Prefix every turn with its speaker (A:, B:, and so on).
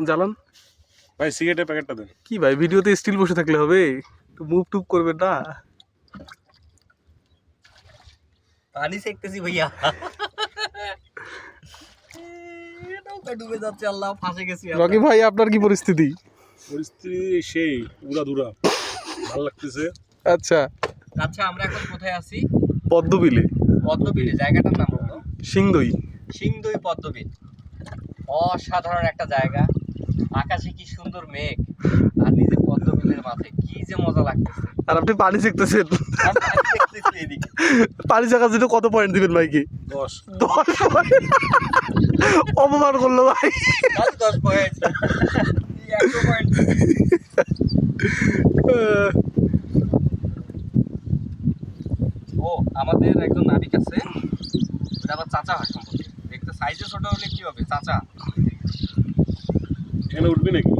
A: জ্বালান
B: ভাই সিগারেটের প্যাকেটটা দেন।
A: কি ভাই ভিডিওতে স্টিল বসে থাকলে হবে? একটু মুভ টুভ করবেন না?
C: পানি সেকতেছি ভাইয়া। নৌকা ডুবে যাচ্ছে, আল্লাহ ফাঁসে গেছি আমরা।
A: রকি ভাই আপনার কি পরিস্থিতি?
B: পরিস্থিতি সেই উড়াধুরা, ভালো লাগতেছে।
A: আচ্ছা,
C: আচ্ছা আমরা এখন কোথায় আছি?
A: পদ্মবিলে,
C: পদ্মবিলে। জায়গাটার নাম হলো
A: সিংদই।
C: সিংদই পদ্মবিল। অসাধারণ একটা জায়গা। আকাশে কি সুন্দর মেঘ, আর নিজে পদ্মবিলের মাঝে কি যে মজা লাগতেছে।
A: আর আপনি পানি শিখতেছেন।
C: আর পানি দেখতেছি এদিকে।
A: পানি শেখার জন্য কত পয়েন্ট দিবেন ভাইকে?
B: 10
A: 10 পয়েন্ট। অপমান করলো ভাই।
C: তাহলে 10 পয়েন্ট। 100 পয়েন্ট। ও আমাদের একজন নাবিক আছে, ওটা আবার চাচা হয় সম্পর্কে। দেখতে সাইজে ছোট হলে কি হবে, চাচা।
B: এখানে উঠবি নাকি?